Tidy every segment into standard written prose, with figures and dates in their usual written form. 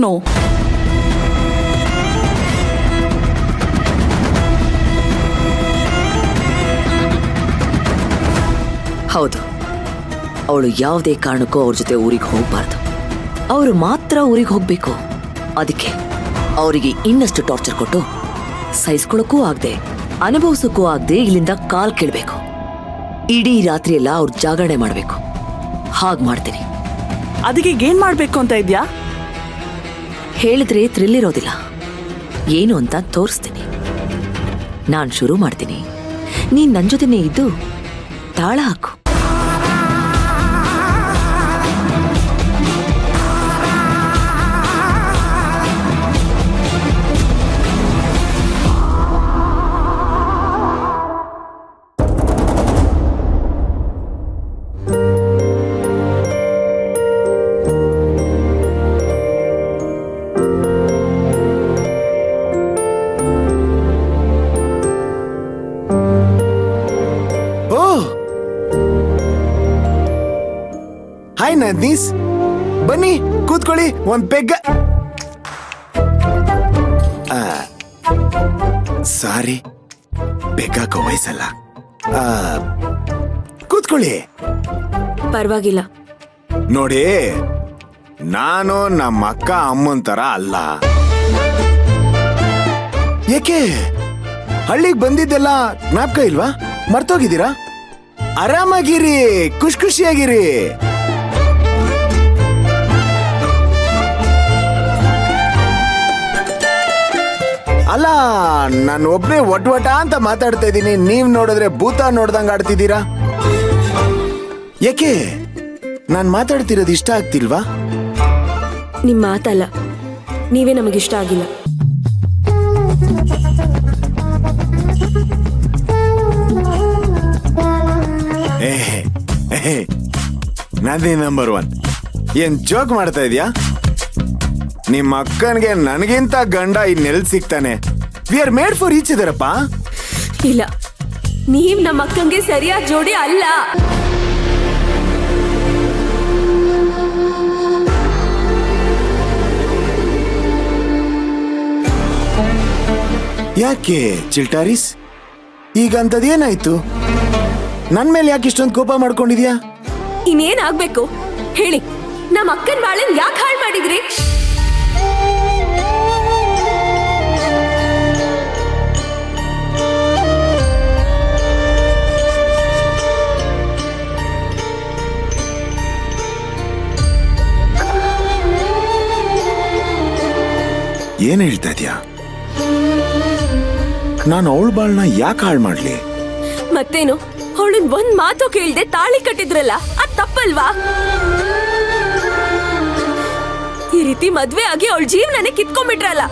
Don't know. ಹೌದು, ಅವಳು ಯಾವುದೇ ಕಾರಣಕ್ಕೂ ಅವ್ರ ಜೊತೆ ಊರಿಗೆ ಹೋಗ್ಬಾರ್ದು. ಅವರು ಮಾತ್ರ ಊರಿಗೆ ಹೋಗ್ಬೇಕು. ಅದಕ್ಕೆ ಅವರಿಗೆ ಇನ್ನಷ್ಟು ಟಾರ್ಚರ್ ಕೊಟ್ಟು ಸಹಿಸ್ಕೊಳಕ್ಕೂ ಆಗದೆ ಅನುಭವಿಸೋಕ್ಕೂ ಆಗದೆ ಇಲ್ಲಿಂದ ಕಾಲ್ ಕೇಳಬೇಕು. ಇಡೀ ರಾತ್ರಿ ಎಲ್ಲ ಅವ್ರ ಜಾಗರಣೆ ಮಾಡಬೇಕು. ಹಾಗೆ ಮಾಡ್ತೀನಿ. ಅದಕ್ಕೆ ಏನ್ ಮಾಡ್ಬೇಕು ಅಂತ ಇದ್ಯಾ? ಹೇಳಿದ್ರೆ ಥ್ರಿಲ್ ಇರೋದಿಲ್ಲ. ಏನು ಅಂತ ತೋರಿಸ್ತೀನಿ. ನಾನು ಶುರು ಮಾಡ್ತೀನಿ, ನೀನ್ ನನ್ನ ಜೊತೆನೇ ಇದ್ದು ತಾಳ ಹಾಕು. ಹಾಯ್ ನದ್ನೀಸ್, ಬನ್ನಿ ಕೂತ್ಕೊಳ್ಳಿ. ಒಂದ್ ಪೆಗ್ಗ. ಸಾರಿ, ಪೆಗ್ಗಾಕ ವಯಸ್ಸಲ್ಲ. ಕೂತ್ಕೊಳ್ಳಿ. ಪರವಾಗಿಲ್ಲ. ನೋಡಿ, ನಾನು ನಮ್ಮ ಅಕ್ಕ ಅಮ್ಮನ್ ತರ ಅಲ್ಲ. ಏಕೆ ಹಳ್ಳಿಗೆ ಬಂದಿದ್ದೆಲ್ಲ ಜ್ಞಾಪಕ ಇಲ್ವಾ? ಮರ್ತೋಗಿದ್ದೀರಾ? ಆರಾಮಾಗಿರಿ, ಖುಷಿಯಾಗಿರಿ. ಅಲ್ಲ, ನಾನು ಒಬ್ನೇ ಒಟ್ಟ ಅಂತ ಮಾತಾಡ್ತಾ ಇದ್ದೀನಿ. ನೀವ್ ನೋಡಿದ್ರೆ ಭೂತ ನೋಡ್ದಂಗ ಆಡ್ತಿದ್ದೀರಾ. ಯಾಕೆ ನಾನ್ ಮಾತಾಡ್ತಿರೋದು ಇಷ್ಟ ಆಗ್ತಿಲ್ವಾ? ನಿಮ್ ಮಾತಲ್ಲ, ನೀವೇ ನಮಗಿಷ್ಟ ಆಗಿಲ್ಲ. ನಂದಿ ನಂಬರ್ 1. ಏನ್ ಜೋಕ್ ಮಾಡ್ತಾ ಇದ್ಯಾ? ನಿಮ್ಮ ಅಕ್ಕನ್ಗೆ ನನಗಿಂತ ಗಂಡ ಇನ್ನೆಲ್ ಸಿಗ್ತಾನೆ? We are made for each ಇದರಪ್ಪ. ಇಲ್ಲ, ನೀವ್ ನಮ್ಮ ಅಕ್ಕಂಗೆ ಸರಿಯಾದ ಜೋಡಿ ಅಲ್ಲ. ಯಾಕೆ ಚಿಲ್ಟಾರಿಸ್, ಈಗ ಅಂತದೇನಾಯ್ತು? ನನ್ ಮೇಲೆ ಯಾಕೆ ಇಷ್ಟೊಂದು ಕೋಪ ಮಾಡ್ಕೊಂಡಿದ್ಯಾ? ಇನ್ನೇನ್ ಆಗ್ಬೇಕು ಹೇಳಿ? ನಮ್ಮ ಅಕ್ಕನ ಬಾಳನ್ ಯಾಕೆ ಹಾಳು ಮಾಡಿದ್ರಿ? ಏನ್ ಹೇಳ್ತಾ ಇದ್ಯಾ? ನಾನು ಅವಳ ಬಾಳ್ನ ಯಾಕೆ ಹಾಳು ಮಾಡ್ಲಿ? ಮತ್ತೇನು, ಅವಳನ್ ಒಂದ್ ಮಾತು ಕೇಳ್ದೆ ತಾಳಿ ಕಟ್ಟಿದ್ರಲ್ಲ, ಅದ್ ತಪ್ಪಲ್ವಾ? ಈ ರೀತಿ ಮದ್ವೆ ಆಗಿ ಅವಳ ಜೀವನನೇ ಕಿತ್ಕೊಂಡ್ಬಿಟ್ರಲ್ಲ.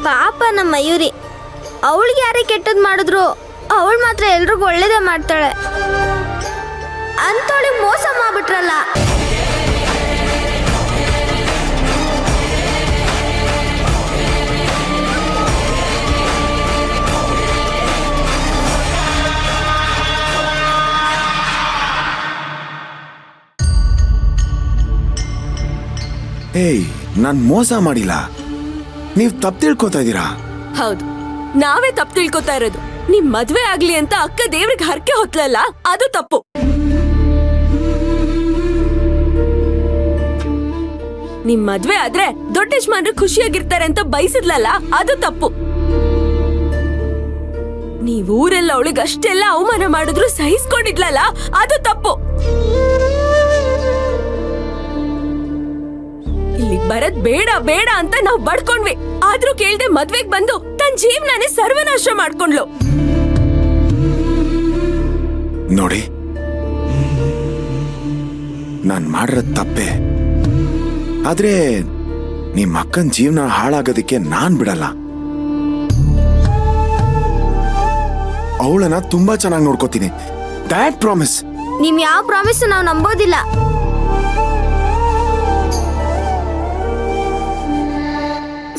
ಪಾಪ ನಮ್ಮ ಮಯೂರಿ, ಅವಳಿಗೆ ಯಾರೇ ಕೆಟ್ಟದ್ ಮಾಡಿದ್ರು ಅವಳು ಮಾತ್ರ ಎಲ್ರಿಗೂ ಒಳ್ಳೇದೇ ಮಾಡ್ತಾಳೆ. ಅಂತವಳಿಗೆ ಮೋಸ ಮಾಡ್ಬಿಟ್ರಲ್ಲ. ಏಯ್, ನಾನ್ ಮೋಸ ಮಾಡಿಲ್ಲ. ನೀವ್ ತಪ್ಪು ತಿಳ್ಕೊತಾ ಇದೀರಾ. ಹೌದು, ನಾವೇ ತಪ್ಪು ತಿಳ್ಕೊತಾ ಇರೋದು. ನಿಮ್ ಮದ್ವೆ ಆಗ್ಲಿ ಅಂತ ಅಕ್ಕ ದೇವ್ರಿಗೆ ಹರಕೆ ಹೊತ್ಲಲ್ಲ, ಅದು ತಪ್ಪು. ನಿಮ್ ಮದ್ವೆ ಆದ್ರೆ ದೊಡ್ಡ ಯಜಮಾನ್ರು ಖುಷಿಯಾಗಿರ್ತಾರೆ ಅಂತ ಬಯಸಿದ್ಲಲ್ಲ, ಅದು ತಪ್ಪು. ನೀವ್ ಊರೆಲ್ಲ ಅವಳಿಗೆ ಅಷ್ಟೆಲ್ಲ ಅವಮಾನ ಮಾಡಿದ್ರು ಸಹಿಸ್ಕೊಂಡಿದ್ಲಲ್ಲ, ಅದು ತಪ್ಪು. ಇಲ್ಲಿ ಬರದ್ ಬೇಡ ಬೇಡ ಅಂತ ನಾವ್ ಬಡ್ಕೊಂಡ್ವಿ, ಆದ್ರೂ ಕೇಳ್ದೆ ಮದ್ವೆಗ್ ಬಂದು ತನ್ ಜೀವನನೇ ಸರ್ವನಾಶ ಮಾಡ್ಕೊಂಡ್ಲು. ನೋಡಿ, ನಾನ್ ಮಾಡಿರೋದ್ ತಪ್ಪೆ. ಆದ್ರೆ ನಿಮ್ ಅಕ್ಕನ್ ಜೀವನ ಹಾಳಾಗೋದಕ್ಕೆ ನಾನ್ ಬಿಡಲ್ಲ. ಅವಳನ್ನ ತುಂಬಾ ಚೆನ್ನಾಗಿ ನೋಡ್ಕೋತೀನಿ. That promise. ನಿಮ್ ಯಾವ ಪ್ರಾಮಿಸ್ ನಾವು ನಂಬೋದಿಲ್ಲ.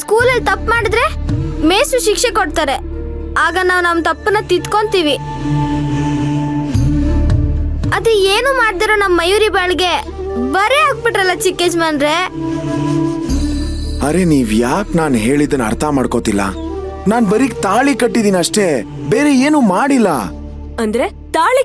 ಸ್ಕೂಲಲ್ಲಿ ತಪ್ಪು ಮಾಡಿದ್ರೆ ಮೇಸ್ಟ್ರು ಶಿಕ್ಷೆ ಕೊಡ್ತಾರೆ. ಆಗ ನಾವು ನಮ್ಮ ತಪ್ಪನ್ನ ತಿದ್ಕೊಂತೀವಿ. ಅದು ಏನು ಮಾಡ್ದಿರೋ ನಮ್ಮ ಮಯೂರಿ ಬಾಳ್ಗೆ ಬರೇ ಆಗ್ಬಿಟ್ರಲ್ಲ ಚಿಕ್ಕ ಯಜಮಾನ್ರೆ. ಅರೆ ನೀವ್ ಯಾಕೆ ನಾನು ಹೇಳಿದ್ದನ್ನ ಅರ್ಥ ಮಾಡ್ಕೋತಿಲ್ಲ? ನಾನ್ ಬರೀ ತಾಳಿ ಕಟ್ಟಿದೀನಿ ಅಷ್ಟೇ, ಬೇರೆ ಏನು ಮಾಡಿಲ್ಲ. ಅಂದ್ರೆ ತಾಳಿ